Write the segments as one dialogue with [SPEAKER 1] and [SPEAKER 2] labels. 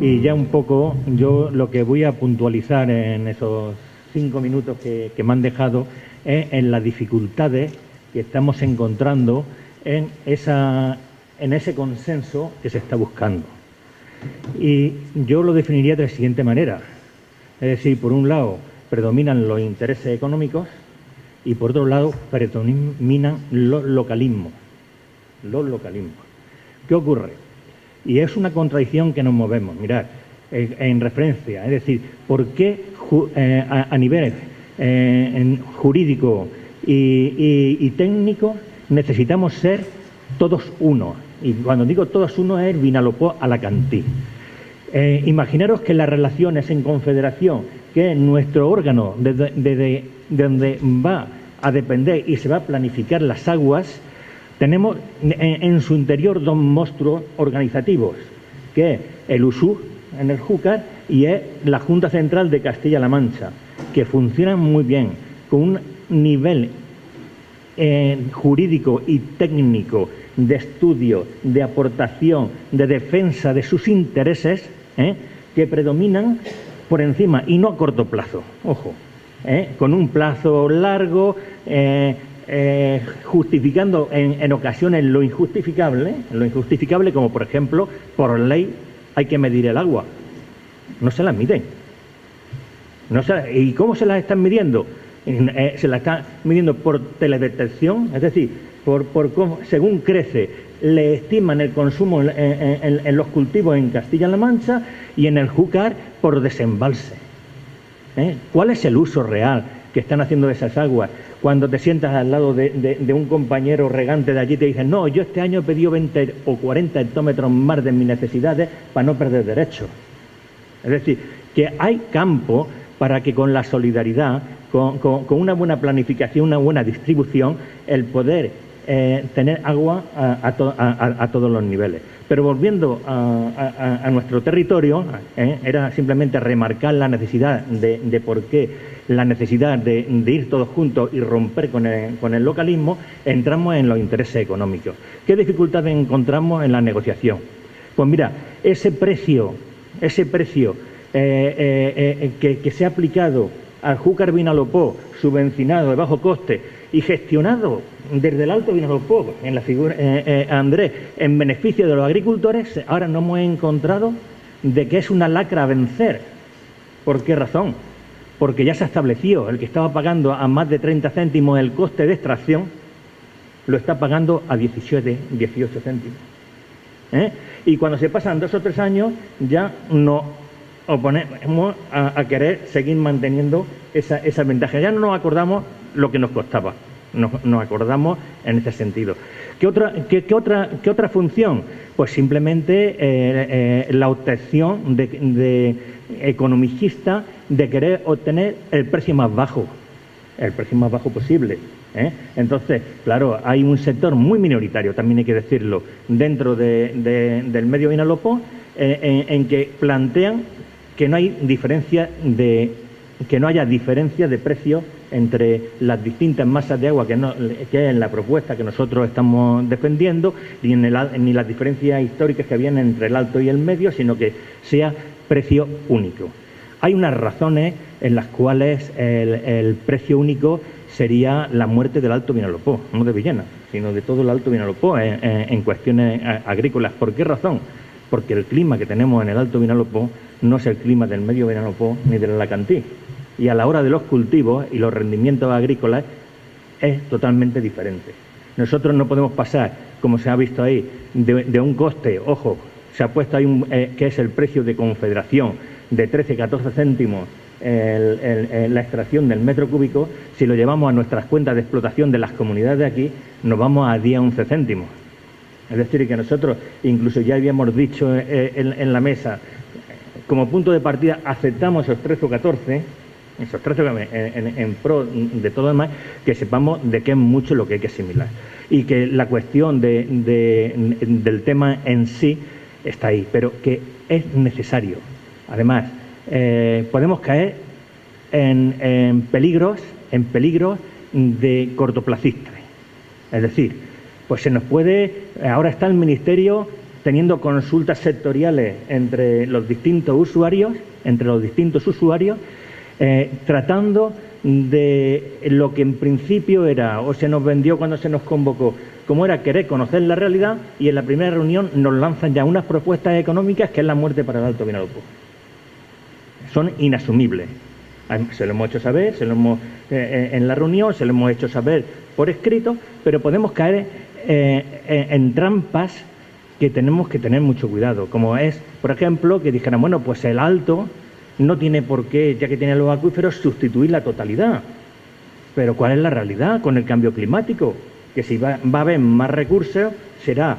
[SPEAKER 1] Y ya un poco, yo lo que voy a puntualizar en esos 5 minutos que me han dejado es en las dificultades que estamos encontrando en ese consenso que se está buscando. Y yo lo definiría de la siguiente manera. Es decir, por un lado predominan los intereses económicos y por otro lado predominan los localismos. Los localismos. ¿Qué ocurre? Y es una contradicción que nos movemos. Mirad, en referencia, es decir, ¿por qué a nivel jurídico y técnico necesitamos ser todos uno? Y cuando digo todos uno es Vinalopó-Alacantí. Imaginaros que las relaciones en confederación, que es nuestro órgano de donde va a depender y se va a planificar las aguas, tenemos en su interior dos monstruos organizativos, que es el USUG en el Júcar y es la Junta Central de Castilla-La Mancha, que funcionan muy bien, con un nivel jurídico y técnico de estudio, de aportación, de defensa de sus intereses, que predominan por encima, y no a corto plazo, ojo, con un plazo largo, justificando en ocasiones lo injustificable, como por ejemplo, por ley hay que medir el agua. No se la miden. ¿Y cómo se las están midiendo? Se la están midiendo por teledetección, es decir, por cómo, según crece, le estiman el consumo en los cultivos en Castilla-La Mancha y en el Júcar por desembalse. ¿Cuál es el uso real que están haciendo de esas aguas? Cuando te sientas al lado de un compañero regante de allí, te dicen, no, yo este año he pedido 20 o 40 hectómetros más de mis necesidades para no perder derechos. Es decir, que hay campo para que con la solidaridad, con una buena planificación, una buena distribución, el poder tener agua a todos los niveles. Pero volviendo a nuestro territorio, era simplemente remarcar la necesidad de por qué la necesidad de ir todos juntos y romper con el localismo. Entramos en los intereses económicos. ¿Qué dificultades encontramos en la negociación? Pues mira, ese precio que se ha aplicado al Júcar Vinalopó, subvencionado de bajo coste y gestionado desde el Alto Vinalopó, en la figura Andrés, en beneficio de los agricultores, ahora nos hemos encontrado de que es una lacra a vencer. ¿Por qué razón? Porque ya se ha establecido, el que estaba pagando a más de 30 céntimos el coste de extracción, lo está pagando a 18 céntimos. Y cuando se pasan 2 o 3 años, ya nos oponemos a querer seguir manteniendo esa ventaja. Ya no nos acordamos lo que nos costaba, nos acordamos en este sentido. ¿Qué otra función? Pues simplemente la obtención de economicista de querer obtener el precio más bajo posible. Entonces, claro, hay un sector muy minoritario, también hay que decirlo, dentro del medio Vinalopó, en que plantean que no hay que no haya diferencia de precios entre las distintas masas de agua, que es la propuesta que nosotros estamos defendiendo, ni las diferencias históricas que habían entre el alto y el medio, sino que sea precio único. Hay unas razones en las cuales el precio único sería la muerte del Alto Vinalopó, no de Villena, sino de todo el Alto Vinalopó en cuestiones agrícolas. ¿Por qué razón? Porque el clima que tenemos en el Alto Vinalopó no es el clima del medio Vinalopó ni del Alacantí. Y a la hora de los cultivos y los rendimientos agrícolas es totalmente diferente. Nosotros no podemos pasar, como se ha visto ahí, de un coste, ojo, se ha puesto ahí que es el precio de confederación, de 13-14 céntimos la extracción del metro cúbico. Si lo llevamos a nuestras cuentas de explotación de las comunidades de aquí, nos vamos a 10-11 céntimos. Es decir, que nosotros incluso ya habíamos dicho en la mesa, como punto de partida aceptamos esos 13 o 14, esos 13 en pro de todo demás, que sepamos de qué es mucho lo que hay que asimilar. Y que la cuestión del tema en sí está ahí, pero que es necesario. Además, podemos caer en peligros de cortoplacistas. Es decir, pues se nos puede, ahora está el Ministerio teniendo consultas sectoriales entre los distintos usuarios, tratando de lo que en principio era, o se nos vendió cuando se nos convocó, como era querer conocer la realidad, y en la primera reunión nos lanzan ya unas propuestas económicas que es la muerte para el Alto Vinalopó. Son inasumibles. Se lo hemos hecho saber, en la reunión, se lo hemos hecho saber por escrito, pero podemos caer en trampas que tenemos que tener mucho cuidado, como es, por ejemplo, que dijeran, bueno, pues el Alto no tiene por qué, ya que tiene los acuíferos, sustituir la totalidad. Pero ¿cuál es la realidad con el cambio climático? Que si va a haber más recursos, será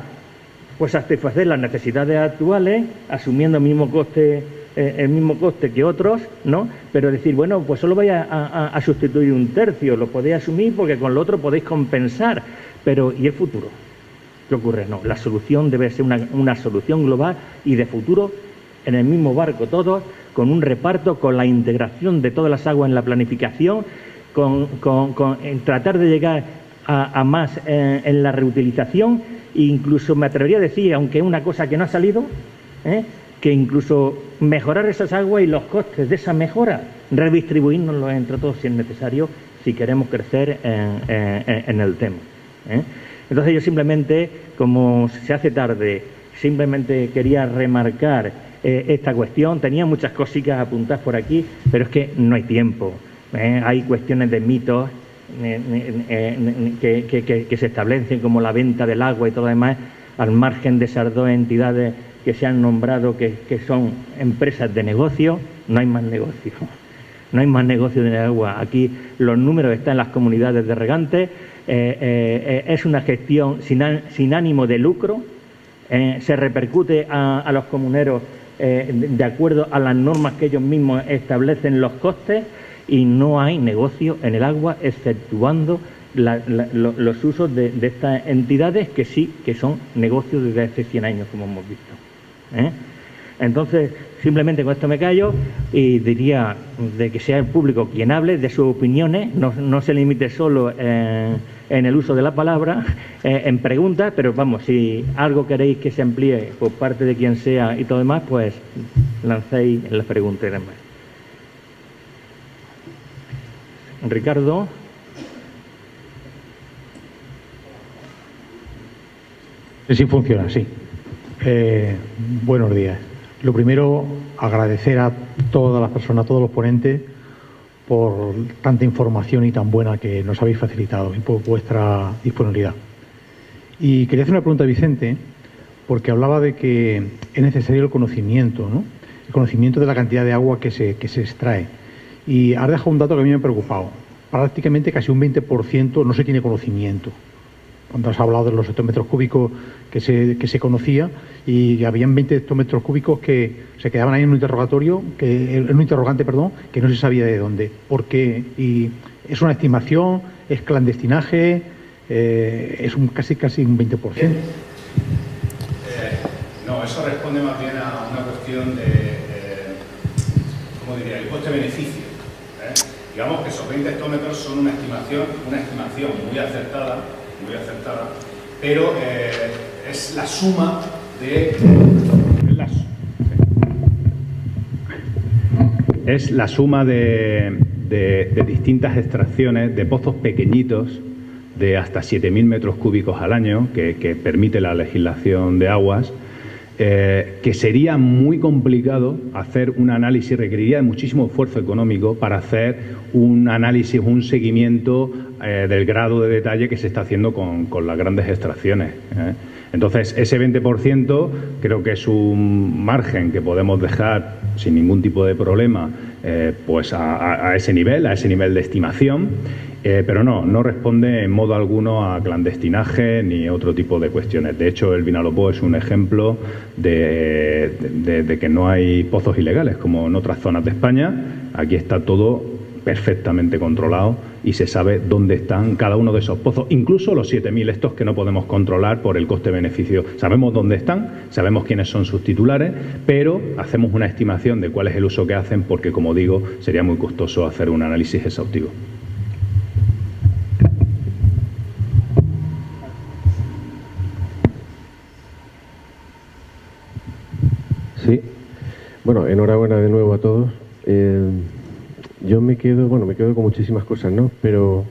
[SPEAKER 1] pues satisfacer las necesidades actuales, asumiendo el mismo coste que otros, ¿no? Pero decir, bueno, pues solo vais a sustituir un tercio, lo podéis asumir porque con lo otro podéis compensar. Pero, ¿y el futuro? ¿Qué ocurre? No, la solución debe ser una solución global y de futuro, en el mismo barco todos, con un reparto, con la integración de todas las aguas en la planificación, en tratar de llegar a más en la reutilización, e incluso me atrevería a decir, aunque es una cosa que no ha salido, que incluso mejorar esas aguas y los costes de esa mejora, redistribuirnos entre todos si es necesario, si queremos crecer en el tema. Entonces yo simplemente, como se hace tarde, simplemente quería remarcar esta cuestión. Tenía muchas cositas apuntadas por aquí, pero es que no hay tiempo. Hay cuestiones de mitos que se establecen, como la venta del agua y todo lo demás, al margen de esas dos entidades que se han nombrado que son empresas de negocio. No hay más negocio. No hay más negocio de agua. Aquí los números están en las comunidades de regantes. Es una gestión sin ánimo de lucro. Se repercute a los comuneros de acuerdo a las normas que ellos mismos establecen los costes, y no hay negocio en el agua, exceptuando los usos de estas entidades que sí que son negocios desde hace 100 años, como hemos visto. Entonces, simplemente con esto me callo y diría de que sea el público quien hable de sus opiniones, no se limite solo en el uso de la palabra, en preguntas, pero vamos, si algo queréis que se amplíe por parte de quien sea y todo demás, pues lancéis las preguntas y demás. Ricardo.
[SPEAKER 2] Sí funciona, sí. Buenos días. Lo primero, agradecer a todas las personas, a todos los ponentes, por tanta información y tan buena que nos habéis facilitado y por vuestra disponibilidad. Y quería hacer una pregunta a Vicente, porque hablaba de que es necesario el conocimiento, ¿no? El conocimiento de la cantidad de agua que se extrae. Y has dejado un dato que a mí me ha preocupado. Prácticamente casi un 20% no se tiene conocimiento. Cuando has hablado de los hectómetros cúbicos que se conocía, y habían 20 hectómetros cúbicos que se quedaban ahí en un interrogante, que no se sabía de dónde. ¿Por qué? Y es una estimación, es clandestinaje, es casi un 20%.
[SPEAKER 3] No, eso responde más bien a una cuestión de, ¿cómo diría?, el coste-beneficio. Digamos que esos 20 hectómetros son una estimación muy acertada, pero es la suma de... Es la suma de distintas extracciones de pozos pequeñitos de hasta 7.000 metros cúbicos al año que permite la legislación de aguas, que sería muy complicado hacer un análisis, requeriría de muchísimo esfuerzo económico para hacer un análisis, un seguimiento del grado de detalle que se está haciendo con las grandes extracciones. Entonces, ese 20% creo que es un margen que podemos dejar sin ningún tipo de problema pues a ese nivel de estimación, pero no responde en modo alguno a clandestinaje ni otro tipo de cuestiones. De hecho, el Vinalopó es un ejemplo de que no hay pozos ilegales, como en otras zonas de España. Aquí está todo perfectamente controlado y se sabe dónde están cada uno de esos pozos, incluso los 7.000 estos que no podemos controlar por el coste-beneficio. Sabemos dónde están, sabemos quiénes son sus titulares, pero hacemos una estimación de cuál es el uso que hacen porque, como digo, sería muy costoso hacer un análisis exhaustivo.
[SPEAKER 4] Bueno, enhorabuena de nuevo a todos. Yo me quedo con muchísimas cosas, ¿no? Pero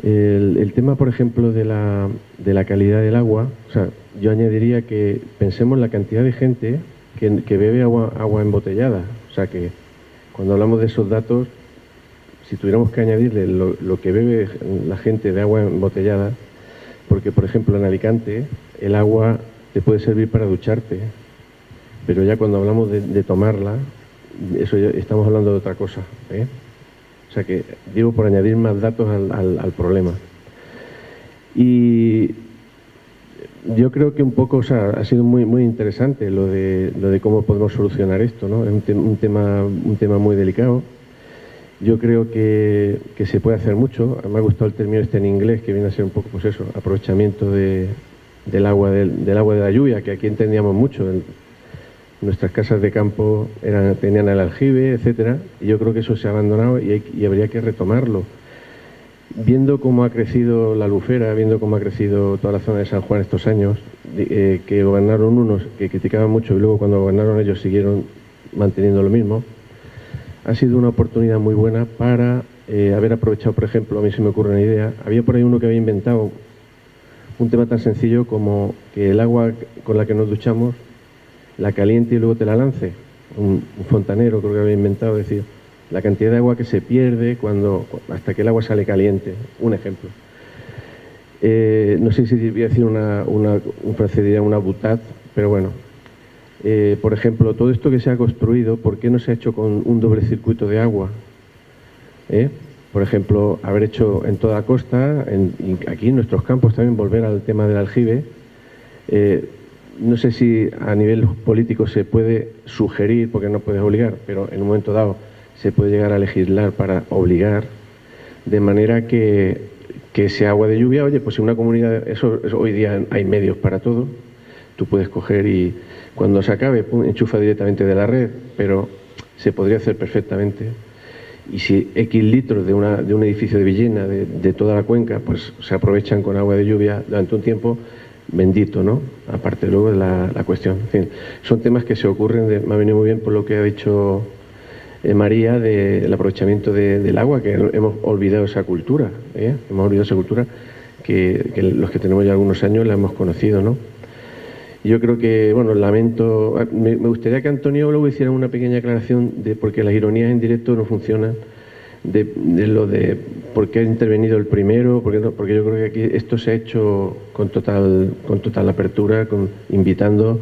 [SPEAKER 4] el tema, por ejemplo, de la calidad del agua, o sea, yo añadiría que pensemos en la cantidad de gente que bebe agua embotellada. O sea, que cuando hablamos de esos datos, si tuviéramos que añadirle lo que bebe la gente de agua embotellada, porque, por ejemplo, en Alicante el agua te puede servir para ducharte, pero ya cuando hablamos de tomarla, eso ya estamos hablando de otra cosa, ¿eh? O sea que digo por añadir más datos al problema. Y yo creo que un poco, o sea, ha sido muy interesante lo de cómo podemos solucionar esto, ¿no? Es un tema muy delicado. Yo creo que se puede hacer mucho. Me ha gustado el término este en inglés, que viene a ser un poco, pues eso, aprovechamiento del agua de la lluvia, que aquí entendíamos mucho. Nuestras casas de campo tenían el aljibe, etcétera, y yo creo que eso se ha abandonado y habría que retomarlo. Viendo cómo ha crecido la Albufera, viendo cómo ha crecido toda la zona de San Juan estos años, que gobernaron unos que criticaban mucho y luego cuando gobernaron ellos siguieron manteniendo lo mismo, ha sido una oportunidad muy buena para haber aprovechado, por ejemplo, a mí se me ocurre una idea, había por ahí uno que había inventado un tema tan sencillo como que el agua con la que nos duchamos la caliente y luego te la lance. Un fontanero creo que había inventado, es decir, la cantidad de agua que se pierde hasta que el agua sale caliente. Un ejemplo. No sé si voy a decir una butad, pero bueno. Por ejemplo, todo esto que se ha construido, ¿por qué no se ha hecho con un doble circuito de agua? Por ejemplo, haber hecho en toda la costa, y aquí en nuestros campos también, volver al tema del aljibe. No sé si a nivel político se puede sugerir, porque no puedes obligar, pero en un momento dado se puede llegar a legislar para obligar, de manera que ese agua de lluvia, oye, pues en una comunidad, hoy día hay medios para todo, tú puedes coger y cuando se acabe, pum, enchufa directamente de la red, pero se podría hacer perfectamente. Y si X litros de un edificio de Villena, de toda la cuenca, pues se aprovechan con agua de lluvia durante un tiempo, bendito, ¿no? Aparte luego de la cuestión. En fin, son temas que se ocurren, me ha venido muy bien por lo que ha dicho María, del aprovechamiento del agua, que hemos olvidado esa cultura, hemos olvidado esa cultura que los que tenemos ya algunos años la hemos conocido, ¿no? Yo creo que, bueno, lamento, me gustaría que Antonio luego hiciera una pequeña aclaración porque las ironías en directo no funcionan, de lo de por qué ha intervenido el primero, porque yo creo que aquí esto se ha hecho con total apertura, invitando,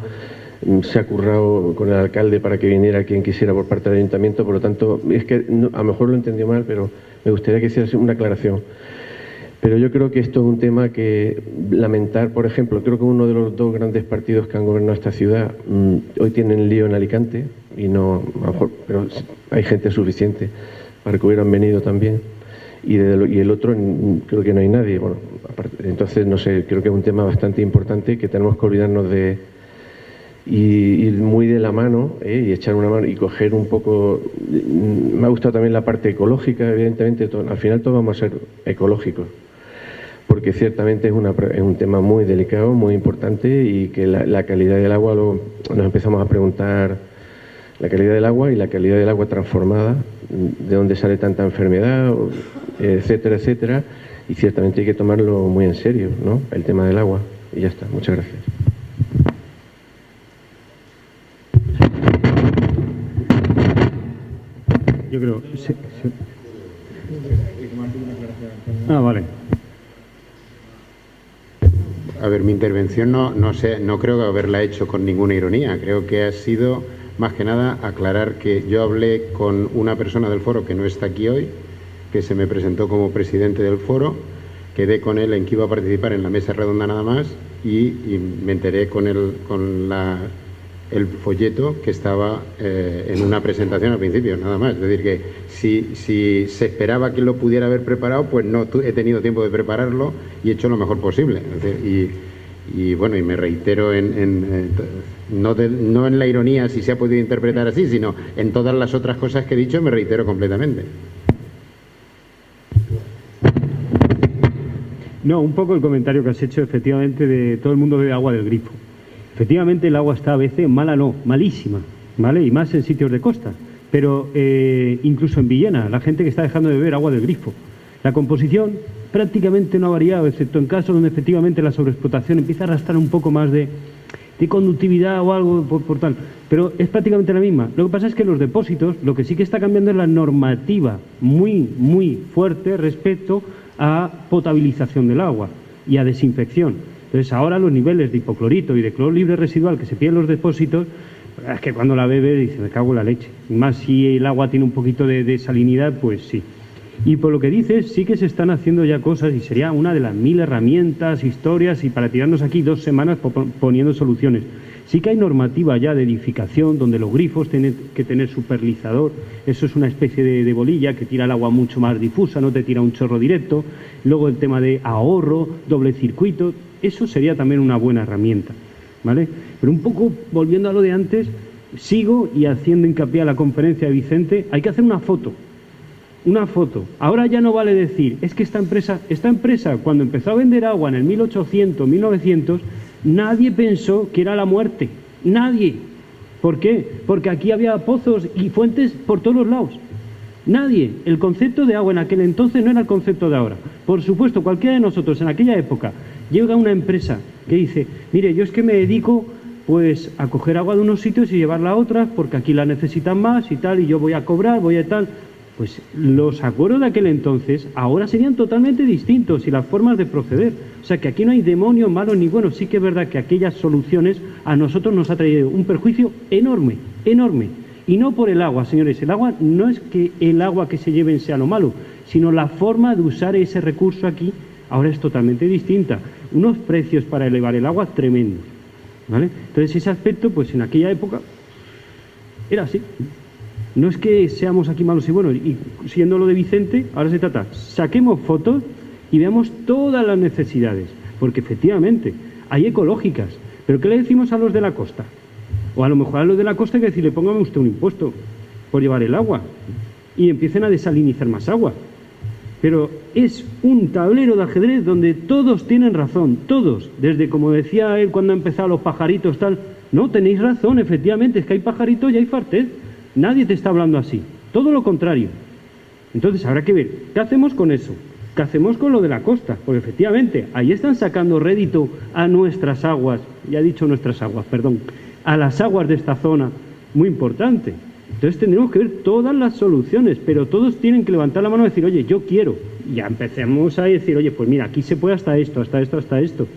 [SPEAKER 4] se ha currado con el alcalde para que viniera quien quisiera por parte del ayuntamiento, por lo tanto, es que a lo mejor lo entendió mal, pero me gustaría que hiciera una aclaración. Pero yo creo que esto es un tema que lamentar, por ejemplo, creo que uno de los dos grandes partidos que han gobernado esta ciudad hoy tienen lío en Alicante, y no, a lo mejor, pero hay gente suficiente para que hubieran venido también, y el otro creo que no hay nadie. Bueno, entonces, no sé, creo que es un tema bastante importante que tenemos que olvidarnos de ir muy de la mano, y echar una mano y coger un poco. Me ha gustado también la parte ecológica, evidentemente, al final todos vamos a ser ecológicos, porque ciertamente es un tema muy delicado, muy importante, y que la calidad del agua, nos empezamos a preguntar la calidad del agua y la calidad del agua transformada, de dónde sale tanta enfermedad, etcétera, etcétera, y ciertamente hay que tomarlo muy en serio, ¿no?, el tema del agua. Y ya está, muchas gracias.
[SPEAKER 5] Yo creo... Sí. Vale.
[SPEAKER 6] A ver, mi intervención no creo haberla hecho con ninguna ironía. Creo que ha sido, más que nada, aclarar que yo hablé con una persona del foro que no está aquí hoy, que se me presentó como presidente del foro, quedé con él en que iba a participar en la mesa redonda nada más, y me enteré con el folleto que estaba en una presentación al principio, nada más. Es decir, que si se esperaba que lo pudiera haber preparado, pues no he tenido tiempo de prepararlo y he hecho lo mejor posible. Es decir, y bueno, y me reitero no en la ironía, si se ha podido interpretar así, sino en todas las otras cosas que he dicho, me reitero completamente.
[SPEAKER 5] No, un poco el comentario que has hecho, efectivamente, de todo el mundo bebe agua del grifo. Efectivamente, el agua está a veces mala, no, malísima. ¿vale? Y más en sitios de costa. Pero incluso en Villena, la gente que está dejando de beber agua del grifo. La composición prácticamente no ha variado, excepto en casos donde efectivamente la sobreexplotación empieza a arrastrar un poco más de conductividad o algo por tal. Pero es prácticamente la misma. Lo que pasa es que los depósitos, lo que sí que está cambiando es la normativa muy, muy fuerte respecto a potabilización del agua y a desinfección. Entonces ahora los niveles de hipoclorito y de cloro libre residual que se piden en los depósitos, es que cuando la bebe dice, me cago en la leche. Y más si el agua tiene un poquito de salinidad, pues sí. Y por lo que dices, sí que se están haciendo ya cosas y sería una de las 1000 herramientas, historias y para tirarnos aquí 2 semanas poniendo soluciones. Sí que hay normativa ya de edificación donde los grifos tienen que tener su perlizador. Eso es una especie de bolilla que tira el agua mucho más difusa, no te tira un chorro directo. Luego el tema de ahorro, doble circuito, eso sería también una buena herramienta, ¿vale? Pero un poco volviendo a lo de antes, sigo y haciendo hincapié a la conferencia de Vicente, hay que hacer una foto. Una foto. Ahora ya no vale decir, es que esta empresa cuando empezó a vender agua en el 1800, 1900, nadie pensó que era la muerte. Nadie. ¿Por qué? Porque aquí había pozos y fuentes por todos los lados. Nadie. El concepto de agua en aquel entonces no era el concepto de ahora. Por supuesto, cualquiera de nosotros en aquella época llega a una empresa que dice, mire, yo es que me dedico pues a coger agua de unos sitios y llevarla a otras porque aquí la necesitan más y tal, y yo voy a cobrar, voy a tal. Pues los acuerdos de aquel entonces ahora serían totalmente distintos y las formas de proceder. O sea que aquí no hay demonios malos ni buenos. Sí que es verdad que aquellas soluciones a nosotros nos ha traído un perjuicio enorme, enorme. Y no por el agua, señores. El agua no es que el agua que se lleven sea lo malo, sino la forma de usar ese recurso aquí ahora es totalmente distinta. Unos precios para elevar el agua tremendos, ¿vale? Entonces ese aspecto, pues en aquella época era así. No es que seamos aquí malos y buenos, y siendo lo de Vicente, ahora se trata, saquemos fotos y veamos todas las necesidades, porque efectivamente hay ecológicas, pero ¿qué le decimos a los de la costa? O a lo mejor a los de la costa hay que decirle, póngame usted un impuesto por llevar el agua y empiecen a desalinizar más agua. Pero es un tablero de ajedrez donde todos tienen razón, todos, desde como decía él cuando empezaba los pajaritos tal, no, tenéis razón, efectivamente, es que hay pajaritos y hay fartez. Nadie te está hablando así, todo lo contrario. Entonces habrá que ver, ¿qué hacemos con eso? ¿Qué hacemos con lo de la costa? Porque efectivamente, ahí están sacando rédito a nuestras aguas, ya he dicho nuestras aguas, perdón, a las aguas de esta zona, muy importante. Entonces tendremos que ver todas las soluciones, pero todos tienen que levantar la mano y decir, oye, yo quiero. Y ya empecemos a decir, oye, pues mira, aquí se puede hasta esto, hasta esto, hasta esto.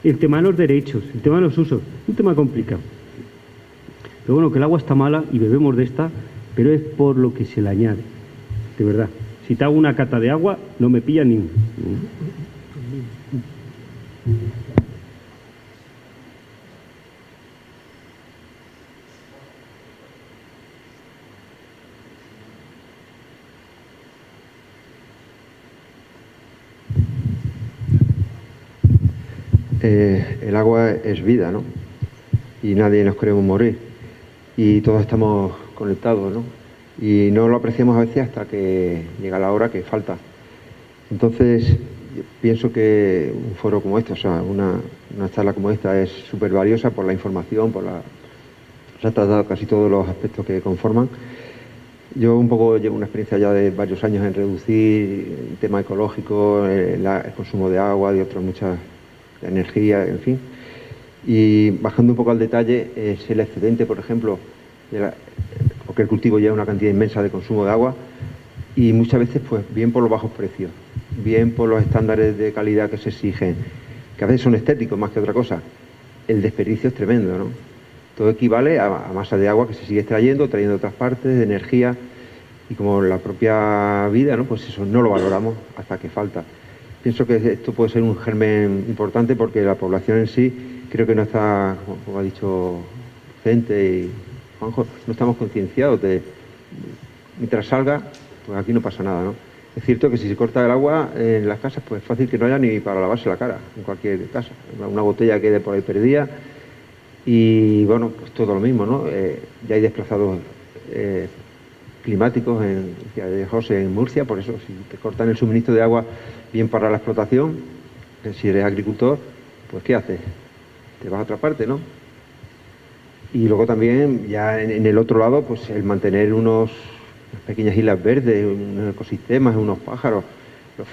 [SPEAKER 5] El tema de los derechos, el tema de los usos, un tema complicado. Pero bueno, que el agua está mala y bebemos de esta, pero es por lo que se le añade, de verdad. Si te hago una cata de agua, no me pilla ni un.
[SPEAKER 7] El agua es vida, ¿no? Y nadie nos queremos morir. Y todos estamos conectados, ¿no? Y no lo apreciamos a veces hasta que llega la hora que falta. Entonces, yo pienso que un foro como este, o sea, una charla como esta es súper valiosa por la información, se ha tratado casi todos los aspectos que conforman. Yo un poco llevo una experiencia ya de varios años en reducir el tema ecológico, el consumo de agua, de otras muchas, de energía, en fin. Y bajando un poco al detalle, es el excedente, por ejemplo, porque el cultivo lleva una cantidad inmensa de consumo de agua y muchas veces, pues bien por los bajos precios, bien por los estándares de calidad que se exigen, que a veces son estéticos más que otra cosa, el desperdicio es tremendo, ¿no? Todo equivale a masa de agua que se sigue trayendo de otras partes, de energía, y como la propia vida, ¿no? Pues eso no lo valoramos hasta que falta. Pienso que esto puede ser un germen importante porque la población en sí creo que no está, como ha dicho Vicente y Juanjo, no estamos concienciados de, mientras salga, pues aquí no pasa nada, ¿no? Es cierto que si se corta el agua en las casas, pues es fácil que no haya ni para lavarse la cara, en cualquier casa. Una botella quede por ahí perdida y, bueno, pues todo lo mismo, ¿no? Ya hay desplazados climáticos en José, en Murcia, por eso si te cortan el suministro de agua bien para la explotación, si eres agricultor, pues ¿qué haces? Te vas a otra parte, ¿no? Y luego también, ya en el otro lado, pues el mantener unas pequeñas islas verdes, unos ecosistemas, unos pájaros, los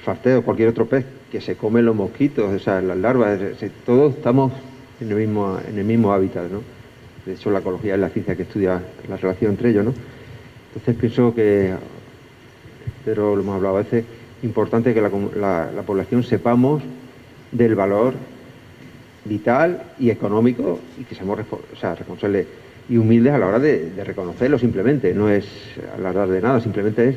[SPEAKER 7] farteos, cualquier otro pez que se comen los mosquitos, o sea, las larvas, todos estamos en el mismo hábitat, ¿no? De hecho, la ecología es la ciencia que estudia la relación entre ellos, ¿no? Entonces pienso que, pero lo hemos hablado a veces, importante que la población sepamos del valor vital y económico y que seamos responsables y humildes a la hora de reconocerlo simplemente. No es alargar de nada, simplemente es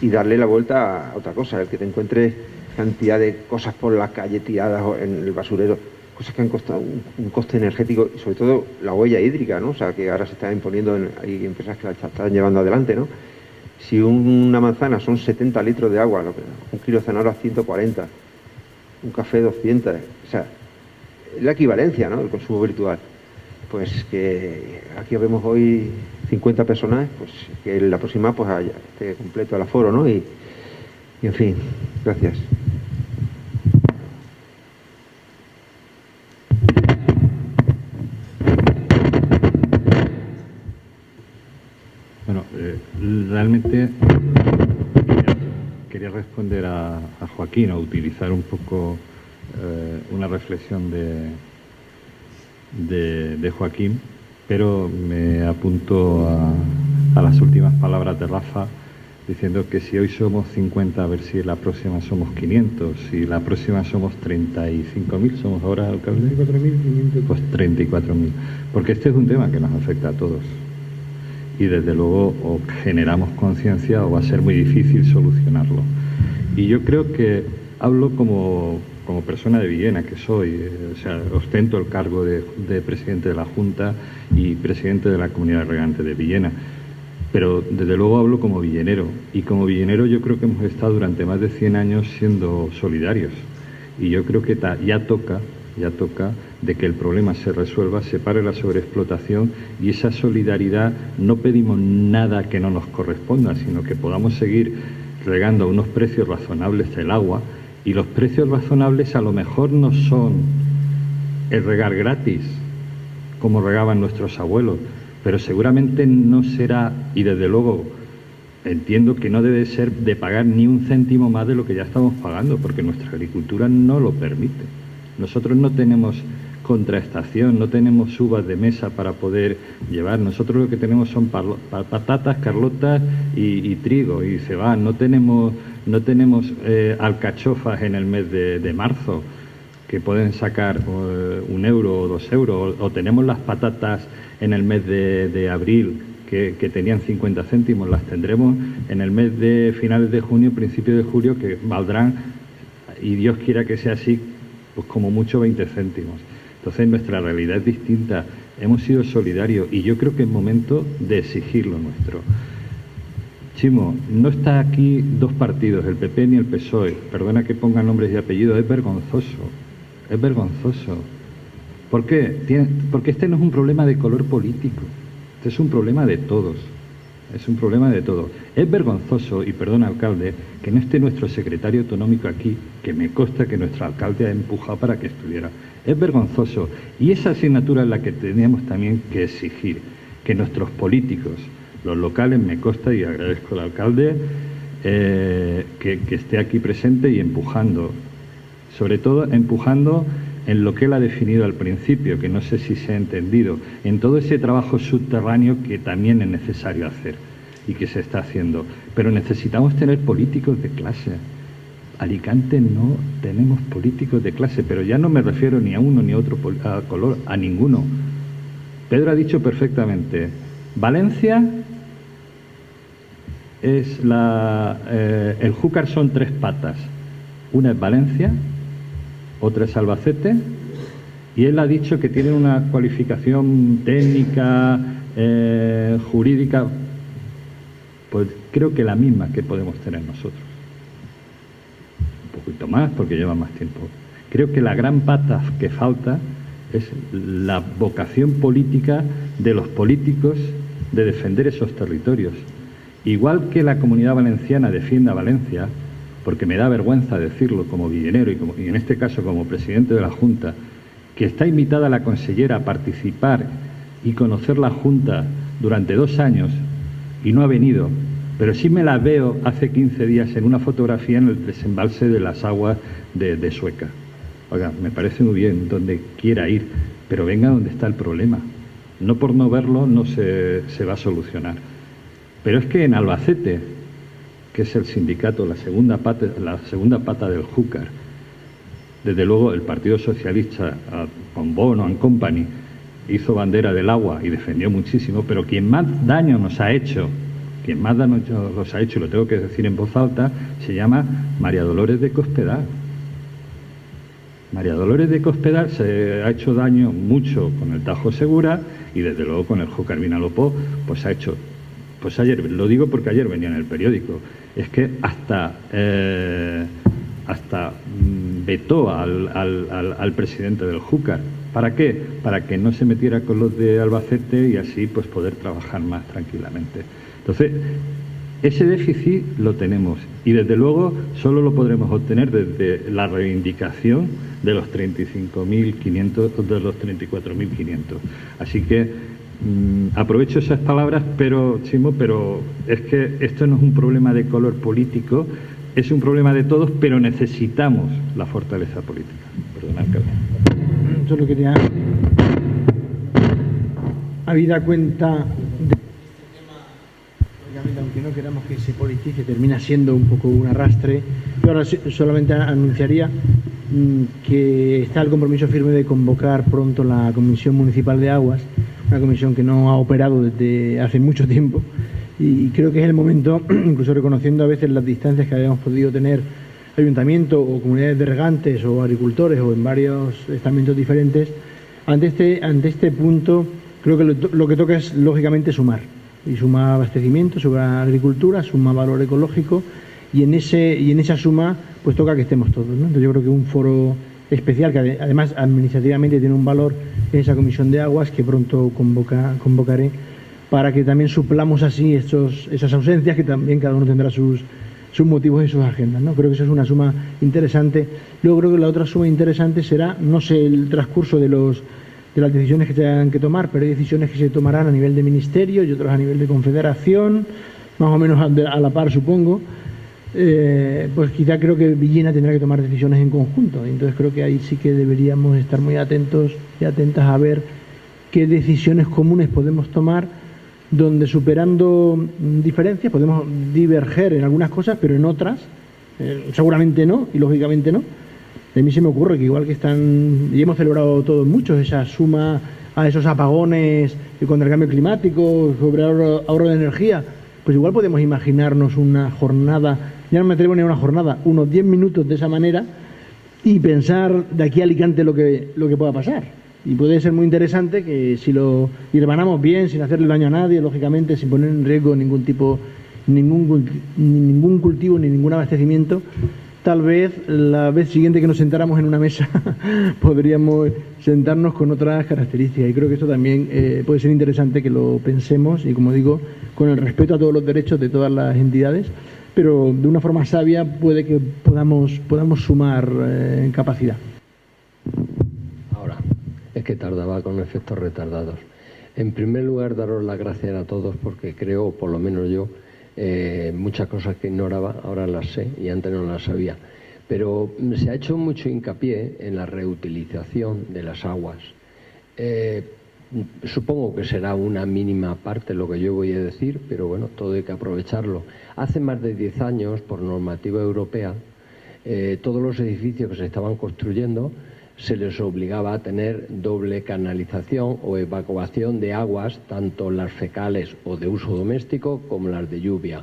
[SPEAKER 7] y darle la vuelta a otra cosa. El que te encuentres cantidad de cosas por la calle tiradas o en el basurero, cosas que han costado un coste energético y sobre todo la huella hídrica, ¿no? O sea, que ahora se está imponiendo, hay empresas que la están llevando adelante, ¿no? Si una manzana son 70 litros de agua, un kilo de zanahoria 140, un café 200, o sea, la equivalencia, ¿no?, del consumo virtual. Pues que aquí vemos hoy 50 personas, pues que en la próxima pues esté completo el aforo, ¿no? Y en fin, gracias.
[SPEAKER 8] Bueno, realmente quería responder a Joaquín, o utilizar un poco una reflexión de Joaquín, pero me apunto a las últimas palabras de Rafa, diciendo que si hoy somos 50, a ver si la próxima somos 500, si la próxima somos 35.000, somos ahora, alcalde, 34.500, pues 34.000, porque este es un tema que nos afecta a todos. Y desde luego o generamos conciencia o va a ser muy difícil solucionarlo. Y yo creo que hablo como persona de Villena que soy, o sea, ostento el cargo de presidente de la Junta y presidente de la Comunidad Regante de Villena, pero desde luego hablo como villenero, y como villenero yo creo que hemos estado durante más de 100 años siendo solidarios, y yo creo que ya toca de que el problema se resuelva, se pare la sobreexplotación, y esa solidaridad no pedimos nada que no nos corresponda, sino que podamos seguir regando a unos precios razonables el agua, y los precios razonables a lo mejor no son el regar gratis, como regaban nuestros abuelos, pero seguramente no será, y desde luego entiendo que no debe ser de pagar ni un céntimo más de lo que ya estamos pagando, porque nuestra agricultura no lo permite. Nosotros no tenemos contraestación, no tenemos uvas de mesa para poder llevar. Nosotros lo que tenemos son patatas, carlotas y trigo y cebada. No tenemos alcachofas en el mes de marzo, que pueden sacar 1 euro o 2 euros, o tenemos las patatas en el mes de abril, que tenían 50 céntimos, las tendremos en el mes de finales de junio, principio de julio, que valdrán, y Dios quiera que sea así, pues como mucho 20 céntimos. Entonces nuestra realidad es distinta, hemos sido solidarios y yo creo que es momento de exigir lo nuestro. Chimo, no está aquí dos partidos, el PP ni el PSOE, perdona que ponga nombres y apellidos, es vergonzoso, es vergonzoso. ¿Por qué? Porque este no es un problema de color político, este es un problema de todos. Es un problema de todo. Es vergonzoso, y perdona, alcalde, que no esté nuestro secretario autonómico aquí, que me consta que nuestro alcalde ha empujado para que estuviera. Es vergonzoso. Y esa asignatura es la que tenemos también que exigir, que nuestros políticos, los locales, me consta, y agradezco al alcalde, que esté aquí presente y empujando. Sobre todo empujando en lo que él ha definido al principio, que no sé si se ha entendido, en todo ese trabajo subterráneo que también es necesario hacer y que se está haciendo. Pero necesitamos tener políticos de clase. Alicante no tenemos políticos de clase, pero ya no me refiero ni a uno ni a otro color, a ninguno. Pedro ha dicho perfectamente, Valencia es el Júcar son 3 patas. Una es Valencia, otra es Albacete, y él ha dicho que tiene una cualificación técnica, jurídica, pues creo que la misma que podemos tener nosotros. Un poquito más, porque lleva más tiempo. Creo que la gran pata que falta es la vocación política de los políticos de defender esos territorios. Igual que la Comunidad Valenciana defiende a Valencia, porque me da vergüenza decirlo como villenero y en este caso como presidente de la Junta, que está invitada la consellera a participar y conocer la Junta durante 2 años y no ha venido, pero sí me la veo hace 15 días en una fotografía en el desembalse de las aguas de Sueca. Oiga, me parece muy bien donde quiera ir, pero venga donde está el problema. No por no verlo no se va a solucionar. Pero es que en Albacete, que es el sindicato, la segunda pata del Júcar, desde luego el Partido Socialista, con Bono and Company, hizo bandera del agua y defendió muchísimo, pero quien más daño nos ha hecho, y lo tengo que decir en voz alta, se llama María Dolores de Cospedal. María Dolores de Cospedal se ha hecho daño mucho con el Tajo Segura y desde luego con el Júcar Vinalopó, pues ha hecho, pues ayer, lo digo porque ayer venía en el periódico, es que hasta vetó al presidente del Júcar. ¿Para qué? Para que no se metiera con los de Albacete y así pues poder trabajar más tranquilamente. Entonces, ese déficit lo tenemos y desde luego solo lo podremos obtener desde la reivindicación de los 35.500, de los 34.500. Así que aprovecho esas palabras, pero Chimo, pero es que esto no es un problema de color político, es un problema de todos, pero necesitamos la fortaleza política. Perdona, alcalde.
[SPEAKER 9] Solo quería, habida cuenta de aunque no queramos que se politice, termina siendo un poco un arrastre. Yo ahora solamente anunciaría que está el compromiso firme de convocar pronto la Comisión Municipal de Aguas, una comisión que no ha operado desde hace mucho tiempo y creo que es el momento, incluso reconociendo a veces las distancias que habíamos podido tener ayuntamiento o comunidades de regantes o agricultores o en varios estamentos diferentes, ante este punto creo que lo que toca es lógicamente sumar. Y suma abastecimiento, suma agricultura, suma valor ecológico y en esa suma pues toca que estemos todos, ¿no? Entonces yo creo que un foro especial que además administrativamente tiene un valor en esa comisión de aguas que pronto convocaré para que también suplamos así esas ausencias que también cada uno tendrá sus motivos y sus agendas, ¿no? Creo que eso es una suma interesante. Luego creo que la otra suma interesante será, no sé el transcurso de las decisiones que se tengan que tomar, pero hay decisiones que se tomarán a nivel de ministerio y otras a nivel de confederación, más o menos a la par supongo, pues quizá creo que Villena tendrá que tomar decisiones en conjunto, entonces creo que ahí sí que deberíamos estar muy atentos y atentas a ver qué decisiones comunes podemos tomar, donde superando diferencias podemos diverger en algunas cosas, pero en otras seguramente no, y lógicamente no. A mí se me ocurre que igual que están, y hemos celebrado todos muchos, esa suma a esos apagones contra el cambio climático, sobre ahorro de energía, pues igual podemos imaginarnos una jornada, ya no me atrevo ni a una jornada, unos 10 minutos de esa manera y pensar de aquí a Alicante lo que pueda pasar. Y puede ser muy interesante que si lo hermanamos bien, sin hacerle daño a nadie, lógicamente, sin poner en riesgo ningún cultivo ni ningún abastecimiento, tal vez la vez siguiente que nos sentáramos en una mesa podríamos sentarnos con otras características y creo que esto también puede ser interesante que lo pensemos y, como digo, con el respeto a todos los derechos de todas las entidades, pero de una forma sabia puede que podamos sumar en capacidad.
[SPEAKER 10] Ahora, es que tardaba con efectos retardados. En primer lugar, daros las gracias a todos porque creo, por lo menos yo, muchas cosas que ignoraba, ahora las sé y antes no las sabía. Pero se ha hecho mucho hincapié en la reutilización de las aguas. Supongo que será una mínima parte lo que yo voy a decir, pero bueno, todo hay que aprovecharlo. Hace más de 10 años, por normativa europea, todos los edificios que se estaban construyendo se les obligaba a tener doble canalización o evacuación de aguas, tanto las fecales o de uso doméstico como las de lluvia.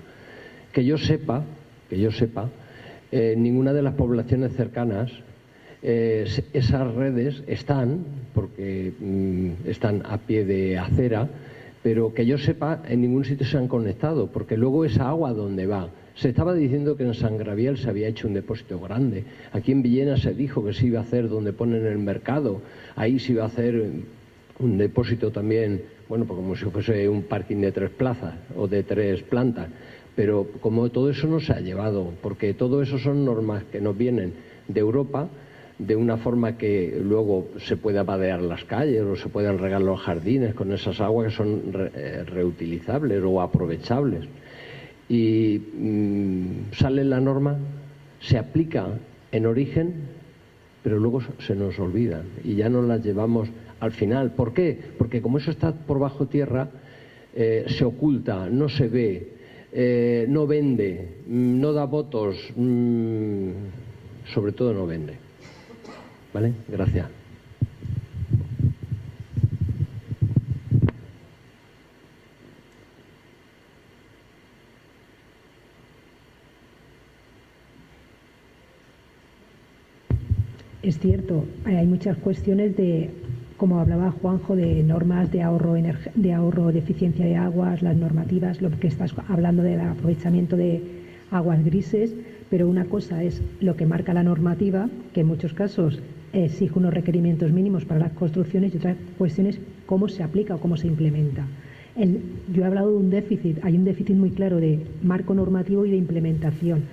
[SPEAKER 10] Que yo sepa, ninguna de las poblaciones cercanas esas redes están, porque están a pie de acera, pero que yo sepa en ningún sitio se han conectado, porque luego esa agua ¿dónde va? Se estaba diciendo que en San Gabriel se había hecho un depósito grande. Aquí en Villena se dijo que se iba a hacer donde ponen el mercado. Ahí se iba a hacer un depósito también, bueno, pues como si fuese un parking de 3 plazas o de 3 plantas. Pero como todo eso no se ha llevado, porque todo eso son normas que nos vienen de Europa, de una forma que luego se pueda vadear las calles o se puedan regar los jardines con esas aguas que son reutilizables o aprovechables. Y sale la norma, se aplica en origen, pero luego se nos olvidan y ya no las llevamos al final. ¿Por qué? Porque como eso está por bajo tierra, se oculta, no se ve, no vende, no da votos, sobre todo no vende. ¿Vale? Gracias.
[SPEAKER 11] Es cierto, hay muchas cuestiones de, como hablaba Juanjo, de normas de ahorro de eficiencia de aguas, las normativas, lo que estás hablando del aprovechamiento de aguas grises, pero una cosa es lo que marca la normativa, que en muchos casos exige unos requerimientos mínimos para las construcciones, y otra cuestión es cómo se aplica o cómo se implementa. Yo he hablado de un déficit, hay un déficit muy claro de marco normativo y de implementación.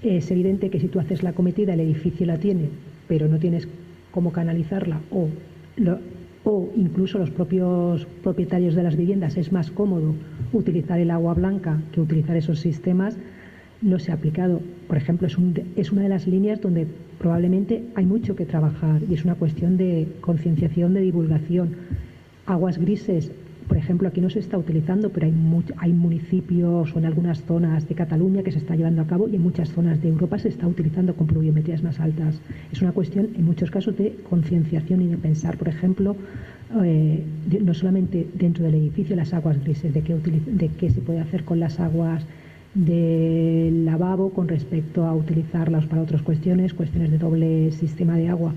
[SPEAKER 11] Es evidente que si tú haces la acometida, el edificio la tiene, pero no tienes cómo canalizarla o incluso los propios propietarios de las viviendas es más cómodo utilizar el agua blanca que utilizar esos sistemas, no se ha aplicado. Por ejemplo, es una de las líneas donde probablemente hay mucho que trabajar y es una cuestión de concienciación, de divulgación. Aguas grises, por ejemplo, aquí no se está utilizando, pero hay municipios o en algunas zonas de Cataluña que se está llevando a cabo y en muchas zonas de Europa se está utilizando con pluviometrías más altas. Es una cuestión, en muchos casos, de concienciación y de pensar, por ejemplo, no solamente dentro del edificio las aguas grises, de qué se puede hacer con las aguas del lavabo con respecto a utilizarlas para otras cuestiones de doble sistema de agua.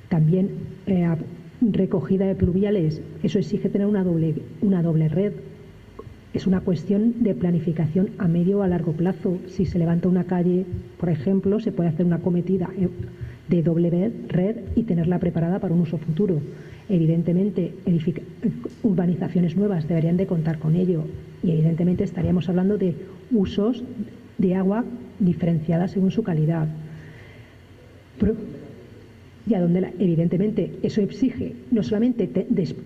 [SPEAKER 11] También recogida de pluviales, eso exige tener una doble red. Es una cuestión de planificación a medio o a largo plazo. Si se levanta una calle, por ejemplo, se puede hacer una acometida de doble red y tenerla preparada para un uso futuro. Evidentemente, urbanizaciones nuevas deberían de contar con ello y evidentemente estaríamos hablando de usos de agua diferenciadas según su calidad. Y a donde evidentemente eso exige no solamente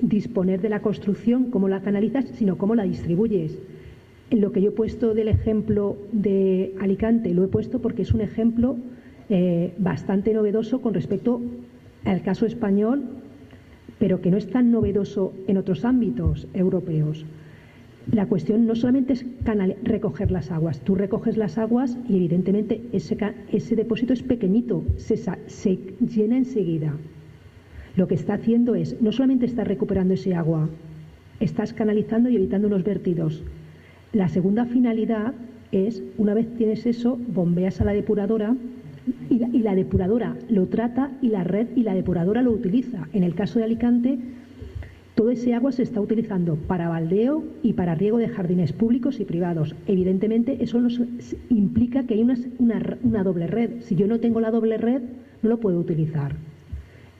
[SPEAKER 11] disponer de la construcción, cómo la canalizas, sino cómo la distribuyes. En lo que yo he puesto del ejemplo de Alicante, lo he puesto porque es un ejemplo bastante novedoso con respecto al caso español, pero que no es tan novedoso en otros ámbitos europeos. La cuestión no solamente es recoger las aguas, tú recoges las aguas y evidentemente ese depósito es pequeñito, se llena enseguida. Lo que está haciendo es, no solamente estás recuperando ese agua, estás canalizando y evitando unos vertidos. La segunda finalidad es, una vez tienes eso, bombeas a la depuradora y la depuradora lo trata y la red y la depuradora lo utiliza. En el caso de Alicante, todo ese agua se está utilizando para baldeo y para riego de jardines públicos y privados. Evidentemente, eso implica que hay una doble red. Si yo no tengo la doble red, no lo puedo utilizar.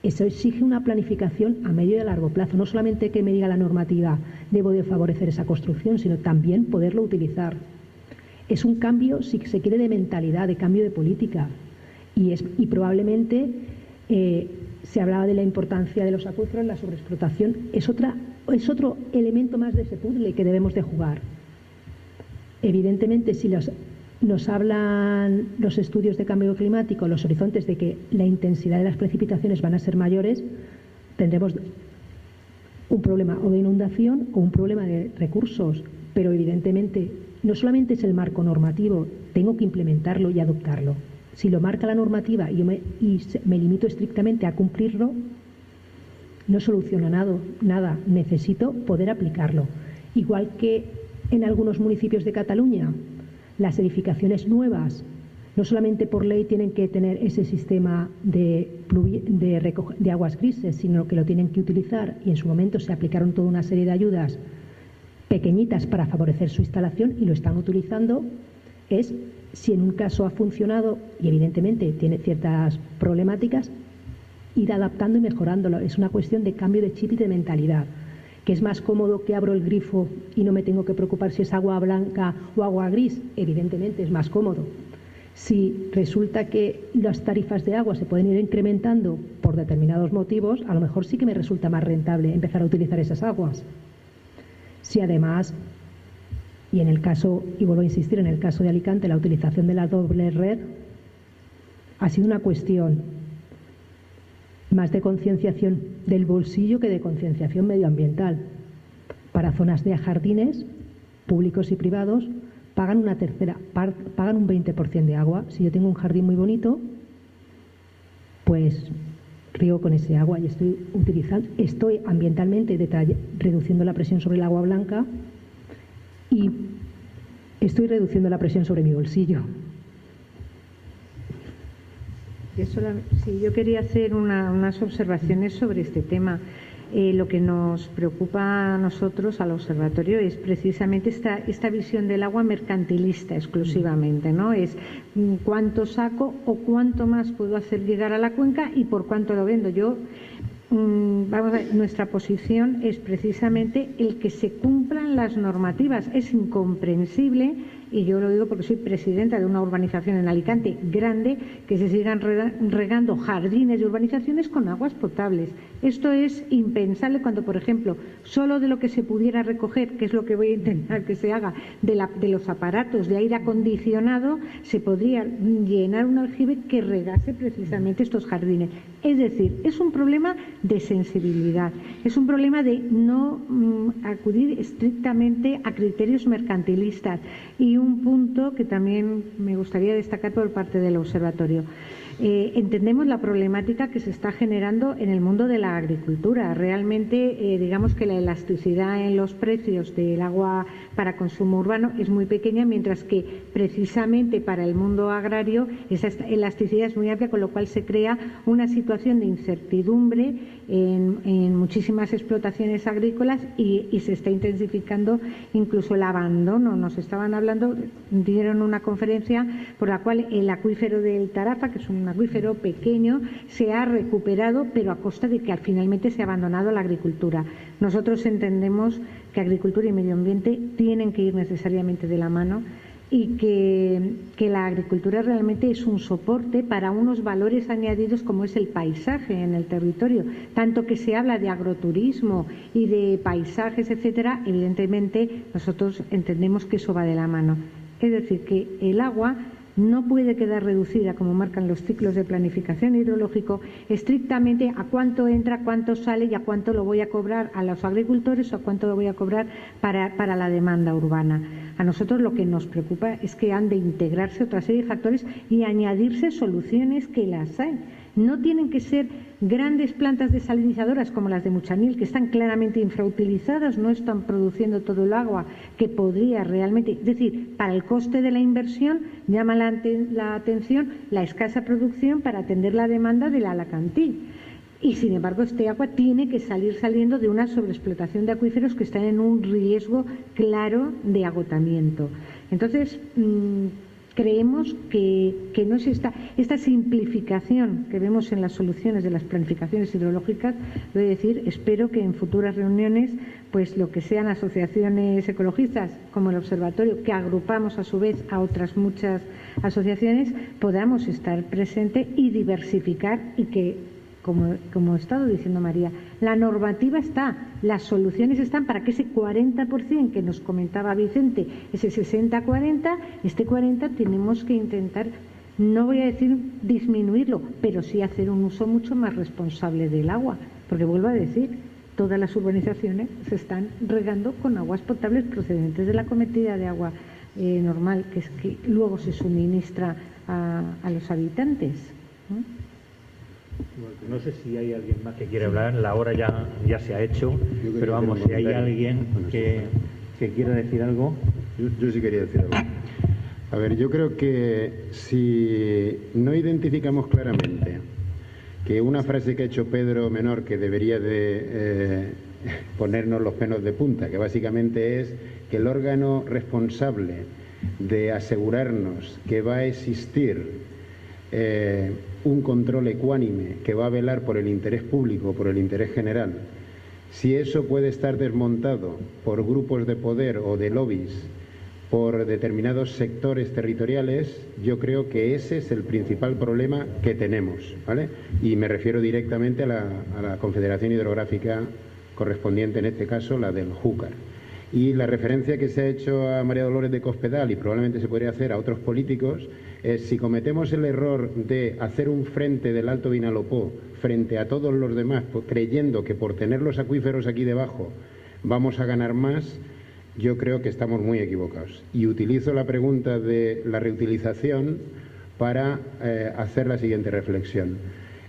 [SPEAKER 11] Eso exige una planificación a medio y a largo plazo. No solamente que me diga la normativa, debo de favorecer esa construcción, sino también poderlo utilizar. Es un cambio, si se quiere, de mentalidad, de cambio de política. Y probablemente... se hablaba de la importancia de los acuíferos, la sobreexplotación, es otro elemento más de ese puzzle que debemos de jugar. Evidentemente, si nos hablan los estudios de cambio climático, los horizontes de que la intensidad de las precipitaciones van a ser mayores, tendremos un problema o de inundación o un problema de recursos, pero evidentemente no solamente es el marco normativo, tengo que implementarlo y adoptarlo. Si lo marca la normativa y me limito estrictamente a cumplirlo, no soluciono nada. Necesito poder aplicarlo. Igual que en algunos municipios de Cataluña, las edificaciones nuevas, no solamente por ley tienen que tener ese sistema de aguas grises, sino que lo tienen que utilizar y en su momento se aplicaron toda una serie de ayudas pequeñitas para favorecer su instalación y lo están utilizando, si en un caso ha funcionado y evidentemente tiene ciertas problemáticas, ir adaptando y mejorándolo. Es una cuestión de cambio de chip y de mentalidad, que es más cómodo que abro el grifo y no me tengo que preocupar si es agua blanca o agua gris. Evidentemente es más cómodo, Si resulta que las tarifas de agua se pueden ir incrementando por determinados motivos, a lo mejor sí que me resulta más rentable empezar a utilizar esas aguas. Si además, y en el caso, y vuelvo a insistir, en el caso de Alicante, la utilización de la doble red ha sido una cuestión más de concienciación del bolsillo que de concienciación medioambiental. Para zonas de jardines públicos y privados pagan un 20% de agua. Si yo tengo un jardín muy bonito, pues riego con ese agua y estoy ambientalmente reduciendo la presión sobre el agua blanca y estoy reduciendo la presión sobre mi bolsillo.
[SPEAKER 12] Yo quería hacer unas observaciones sobre este tema. Lo que nos preocupa a nosotros, al observatorio, es precisamente esta visión del agua mercantilista exclusivamente, ¿no? Es cuánto saco o cuánto más puedo hacer llegar a la cuenca y por cuánto lo vendo. Nuestra posición es precisamente el que se cumplan las normativas. Es incomprensible, y yo lo digo porque soy presidenta de una urbanización en Alicante grande, que se sigan regando jardines y urbanizaciones con aguas potables. Esto es impensable cuando, por ejemplo, solo de lo que se pudiera recoger, que es lo que voy a intentar que se haga, de los aparatos de aire acondicionado, se podría llenar un aljibe que regase precisamente estos jardines. Es decir, es un problema de sensibilidad, es un problema de no acudir estrictamente a criterios mercantilistas. Y un punto que también me gustaría destacar por parte del observatorio. Entendemos la problemática que se está generando en el mundo de la agricultura. Realmente, digamos que la elasticidad en los precios del agua para consumo urbano es muy pequeña, mientras que precisamente para el mundo agrario esa elasticidad es muy amplia, con lo cual se crea una situación de incertidumbre en muchísimas explotaciones agrícolas y se está intensificando incluso el abandono. Nos estaban hablando, dieron una conferencia por la cual el acuífero del Tarafa, que es un acuífero pequeño, se ha recuperado, pero a costa de que finalmente se ha abandonado la agricultura. Nosotros entendemos que agricultura y medio ambiente tienen que ir necesariamente de la mano y que la agricultura realmente es un soporte para unos valores añadidos como es el paisaje en el territorio. Tanto que se habla de agroturismo y de paisajes, etcétera, evidentemente nosotros entendemos que eso va de la mano. Es decir, que el agua no puede quedar reducida, como marcan los ciclos de planificación hidrológico, estrictamente a cuánto entra, cuánto sale y a cuánto lo voy a cobrar a los agricultores o a cuánto lo voy a cobrar para la demanda urbana. A nosotros lo que nos preocupa es que han de integrarse otra serie de factores y añadirse soluciones que las hay. No tienen que ser grandes plantas desalinizadoras como las de Muchanil, que están claramente infrautilizadas, no están produciendo todo el agua que podría realmente. Es decir, para el coste de la inversión llama la atención la escasa producción para atender la demanda del Alacantí. Y sin embargo, este agua tiene que saliendo de una sobreexplotación de acuíferos que están en un riesgo claro de agotamiento. Entonces, creemos que no es esta simplificación que vemos en las soluciones de las planificaciones hidrológicas. Voy a decir, espero que en futuras reuniones, pues lo que sean asociaciones ecologistas como el Observatorio, que agrupamos a su vez a otras muchas asociaciones, podamos estar presentes y diversificar y que, como ha estado diciendo María, la normativa está, las soluciones están para que ese 40% que nos comentaba Vicente, ese 60-40, este 40 tenemos que intentar, no voy a decir disminuirlo, pero sí hacer un uso mucho más responsable del agua, porque vuelvo a decir, todas las urbanizaciones se están regando con aguas potables procedentes de la cometida de agua normal, que es que luego se suministra a los habitantes, ¿no?
[SPEAKER 1] No sé si hay alguien más que quiera hablar, la hora ya se ha hecho, pero vamos, si hay alguien que quiera decir algo.
[SPEAKER 6] Yo sí quería decir algo. A ver, yo creo que si no identificamos claramente que una frase que ha hecho Pedro Menor, que debería de ponernos los pelos de punta, que básicamente es que el órgano responsable de asegurarnos que va a existir un control ecuánime que va a velar por el interés público, por el interés general, si eso puede estar desmontado por grupos de poder o de lobbies por determinados sectores territoriales, yo creo que ese es el principal problema que tenemos, ¿vale? Y me refiero directamente a la Confederación Hidrográfica correspondiente, en este caso la del Júcar. Y la referencia que se ha hecho a María Dolores de Cospedal, y probablemente se podría hacer a otros políticos, es si cometemos el error de hacer un frente del Alto Vinalopó frente a todos los demás, creyendo que por tener los acuíferos aquí debajo vamos a ganar más, yo creo que estamos muy equivocados. Y utilizo la pregunta de la reutilización para hacer la siguiente reflexión.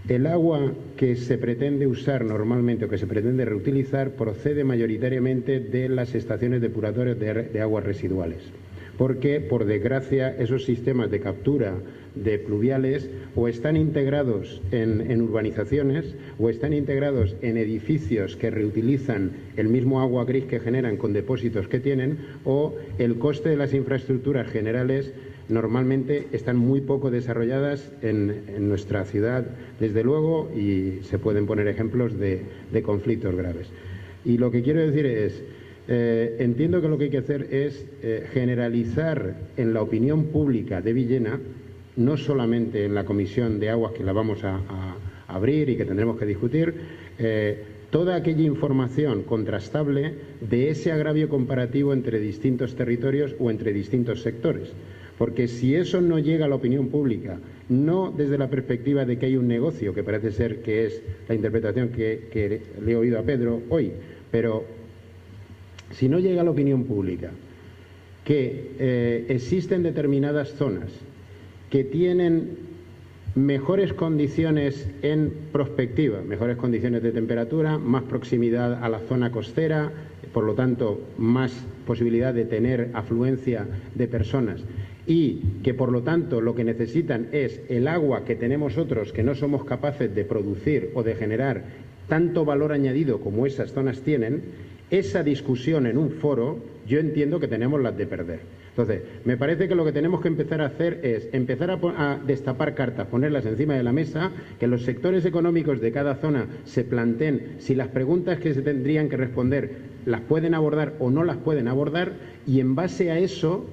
[SPEAKER 6] El agua que se pretende usar normalmente o que se pretende reutilizar procede mayoritariamente de las estaciones depuratorias de aguas residuales, porque, por desgracia, esos sistemas de captura de pluviales o están integrados en urbanizaciones o están integrados en edificios que reutilizan el mismo agua gris que generan con depósitos que tienen, o el coste de las infraestructuras generales normalmente están muy poco desarrolladas en nuestra ciudad, desde luego, y se pueden poner ejemplos de conflictos graves. Y lo que quiero decir es, entiendo que lo que hay que hacer es generalizar en la opinión pública de Villena, no solamente en la Comisión de Aguas, que la vamos a abrir y que tendremos que discutir, toda aquella información contrastable de ese agravio comparativo entre distintos territorios o entre distintos sectores. Porque si eso no llega a la opinión pública, no desde la perspectiva de que hay un negocio, que parece ser que es la interpretación que le he oído a Pedro hoy, pero si no llega a la opinión pública que existen determinadas zonas que tienen mejores condiciones en prospectiva, mejores condiciones de temperatura, más proximidad a la zona costera, por lo tanto más posibilidad de tener afluencia de personas, y que por lo tanto lo que necesitan es el agua que tenemos otros que no somos capaces de producir o de generar tanto valor añadido como esas zonas tienen, esa discusión en un foro yo entiendo que tenemos las de perder. Entonces, me parece que lo que tenemos que empezar a hacer es empezar a destapar cartas, ponerlas encima de la mesa, que los sectores económicos de cada zona se planteen si las preguntas que se tendrían que responder las pueden abordar o no las pueden abordar, y en base a eso,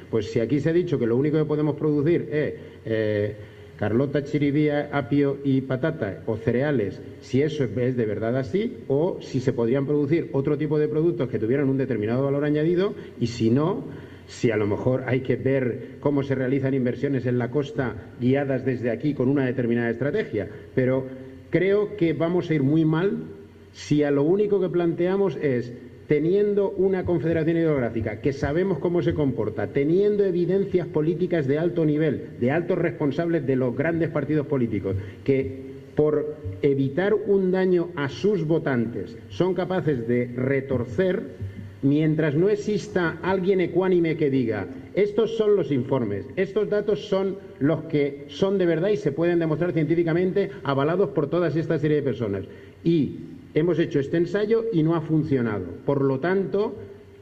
[SPEAKER 6] pues si aquí se ha dicho que lo único que podemos producir es Carlota, chiribía, apio y patata o cereales, si eso es de verdad así, o si se podrían producir otro tipo de productos que tuvieran un determinado valor añadido, y si no, si a lo mejor hay que ver cómo se realizan inversiones en la costa guiadas desde aquí con una determinada estrategia. Pero creo que vamos a ir muy mal si a lo único que planteamos es, teniendo una confederación hidrográfica que sabemos cómo se comporta, teniendo evidencias políticas de alto nivel, de altos responsables de los grandes partidos políticos, que por evitar un daño a sus votantes son capaces de retorcer, mientras no exista alguien ecuánime que diga, estos son los informes, estos datos son los que son de verdad y se pueden demostrar científicamente, avalados por toda esta serie de personas. Y hemos hecho este ensayo y no ha funcionado. Por lo tanto,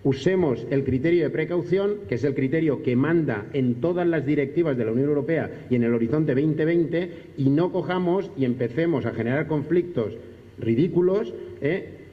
[SPEAKER 6] usemos el criterio de precaución, que es el criterio que manda en todas las directivas de la Unión Europea y en el Horizonte 2020, y no cojamos y empecemos a generar conflictos ridículos,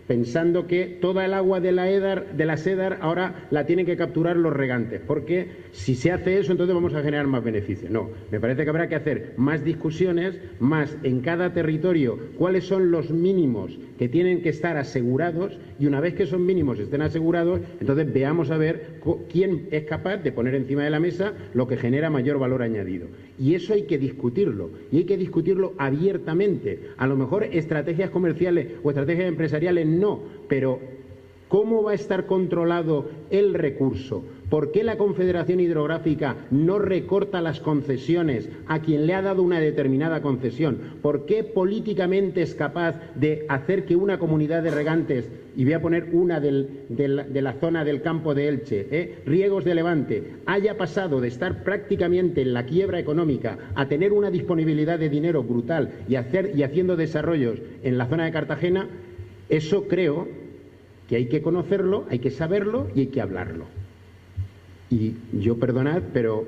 [SPEAKER 6] pensando que toda el agua de la SEDAR ahora la tienen que capturar los regantes, porque si se hace eso entonces vamos a generar más beneficios. No, me parece que habrá que hacer más discusiones, más en cada territorio cuáles son los mínimos que tienen que estar asegurados, y una vez que esos mínimos estén asegurados, entonces veamos a ver quién es capaz de poner encima de la mesa lo que genera mayor valor añadido. Y eso hay que discutirlo, y hay que discutirlo abiertamente. A lo mejor estrategias comerciales o estrategias empresariales no, pero ¿cómo va a estar controlado el recurso? ¿Por qué la Confederación Hidrográfica no recorta las concesiones a quien le ha dado una determinada concesión? ¿Por qué políticamente es capaz de hacer que una comunidad de regantes, y voy a poner una de la zona del campo de Elche, Riegos de Levante, haya pasado de estar prácticamente en la quiebra económica a tener una disponibilidad de dinero brutal y haciendo desarrollos en la zona de Cartagena? Eso creo que hay que conocerlo, hay que saberlo y hay que hablarlo. Y yo, perdonad, pero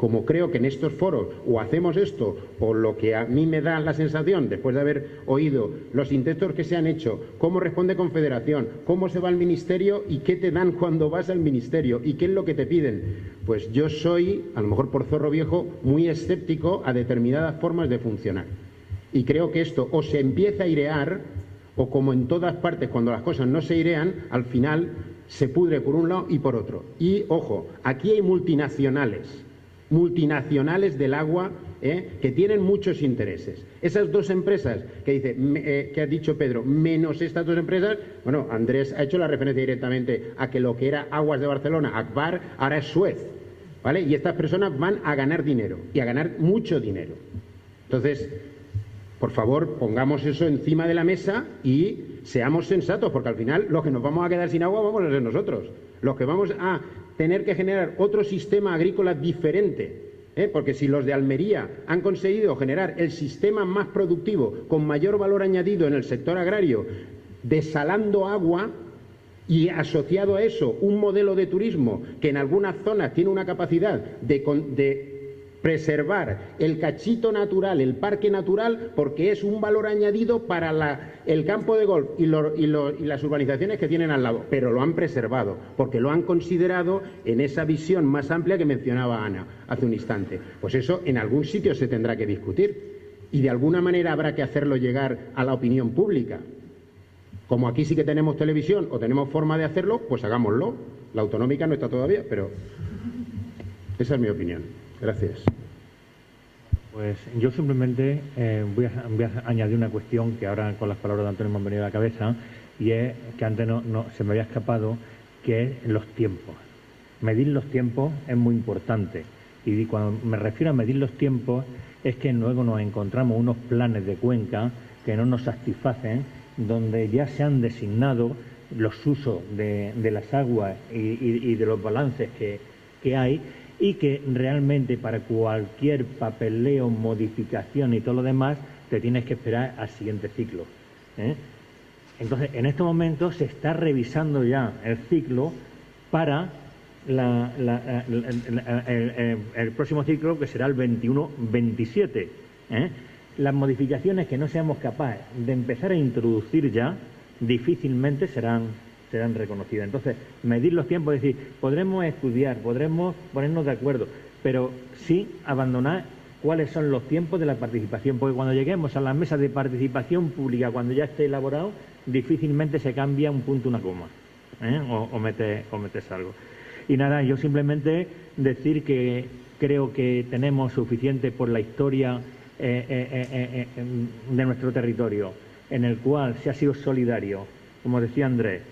[SPEAKER 6] como creo que en estos foros o hacemos esto, o lo que a mí me da la sensación, después de haber oído los intentos que se han hecho, cómo responde Confederación, cómo se va al Ministerio y qué te dan cuando vas al Ministerio y qué es lo que te piden, pues yo soy, a lo mejor por zorro viejo, muy escéptico a determinadas formas de funcionar. Y creo que esto o se empieza a airear, o como en todas partes, cuando las cosas no se airean, al final se pudre por un lado y por otro. Y, ojo, aquí hay multinacionales del agua, que tienen muchos intereses. Esas dos empresas que ha dicho Pedro, menos estas dos empresas, bueno, Andrés ha hecho la referencia directamente a que lo que era Aguas de Barcelona, Agbar, ahora es Suez, ¿vale? Y estas personas van a ganar dinero, y a ganar mucho dinero. Entonces, por favor, pongamos eso encima de la mesa y seamos sensatos, porque al final los que nos vamos a quedar sin agua vamos a ser nosotros. Los que vamos a tener que generar otro sistema agrícola diferente, porque si los de Almería han conseguido generar el sistema más productivo, con mayor valor añadido en el sector agrario, desalando agua, y asociado a eso un modelo de turismo que en algunas zonas tiene una capacidad de preservar el cachito natural, el parque natural, porque es un valor añadido para el campo de golf y las urbanizaciones que tienen al lado, pero lo han preservado, porque lo han considerado en esa visión más amplia que mencionaba Ana hace un instante. Pues eso en algún sitio se tendrá que discutir y de alguna manera habrá que hacerlo llegar a la opinión pública. Como aquí sí que tenemos televisión o tenemos forma de hacerlo, pues hagámoslo. La autonómica no está todavía, pero esa es mi opinión. Gracias.
[SPEAKER 1] Pues yo simplemente voy a añadir una cuestión que ahora con las palabras de Antonio me han venido a la cabeza, y es que antes no se me había escapado, que es los tiempos. Medir los tiempos es muy importante, y cuando me refiero a medir los tiempos es que luego nos encontramos unos planes de cuenca que no nos satisfacen, donde ya se han designado los usos de las aguas y de los balances que hay, y que realmente para cualquier papeleo, modificación y todo lo demás te tienes que esperar al siguiente ciclo. Entonces, en este momento se está revisando ya el ciclo para el próximo ciclo, que será el 21-27. Las modificaciones que no seamos capaces de empezar a introducir ya difícilmente serán reconocidas. Entonces, medir los tiempos, es decir, podremos estudiar, podremos ponernos de acuerdo, pero sí abandonar cuáles son los tiempos de la participación, porque cuando lleguemos a las mesas de participación pública, cuando ya esté elaborado, difícilmente se cambia un punto, una coma, o metes algo. Y nada, yo simplemente decir que creo que tenemos suficiente por la historia de nuestro territorio, en el cual se ha sido solidario, como decía Andrés,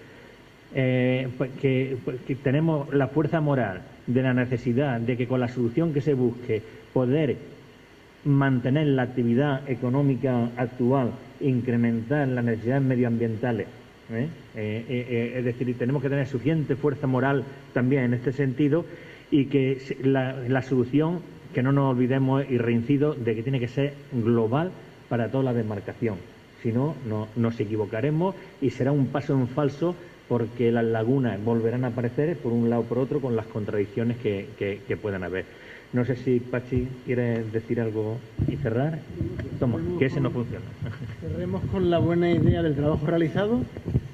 [SPEAKER 1] que tenemos la fuerza moral de la necesidad de que con la solución que se busque poder mantener la actividad económica actual, incrementar las necesidades medioambientales, es decir, tenemos que tener suficiente fuerza moral también en este sentido, y que la solución, que no nos olvidemos, y reincido, de que tiene que ser global para toda la demarcación. Si no, nos equivocaremos y será un paso en falso, porque las lagunas volverán a aparecer por un lado o por otro, con las contradicciones que puedan haber. No sé si Pachi quiere decir algo y cerrar. Toma, que ese no funciona.
[SPEAKER 9] Cerremos con la buena idea del trabajo realizado,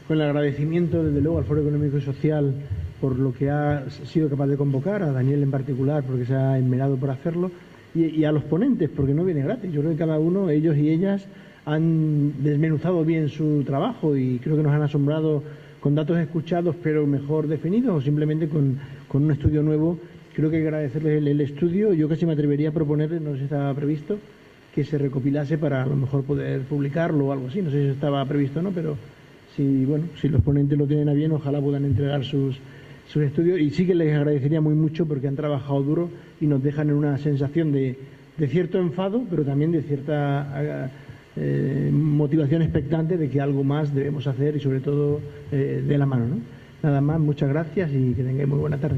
[SPEAKER 9] con el agradecimiento desde luego al Foro Económico y Social por lo que ha sido capaz de convocar, a Daniel en particular porque se ha enmerado por hacerlo, y a los ponentes porque no viene gratis. Yo creo que cada uno, ellos y ellas, han desmenuzado bien su trabajo y creo que nos han asombrado con datos escuchados pero mejor definidos, o simplemente con un estudio nuevo. Creo que hay que agradecerles el estudio. Yo casi me atrevería a proponer, no sé si estaba previsto, que se recopilase para a lo mejor poder publicarlo o algo así. No sé si estaba previsto o no, pero si los ponentes lo tienen a bien, ojalá puedan entregar sus estudios. Y sí que les agradecería muy mucho porque han trabajado duro y nos dejan en una sensación de cierto enfado, pero también de cierta motivación expectante de que algo más debemos hacer, y sobre todo de la mano, ¿no? Nada más, muchas gracias y que tengáis muy buena tarde.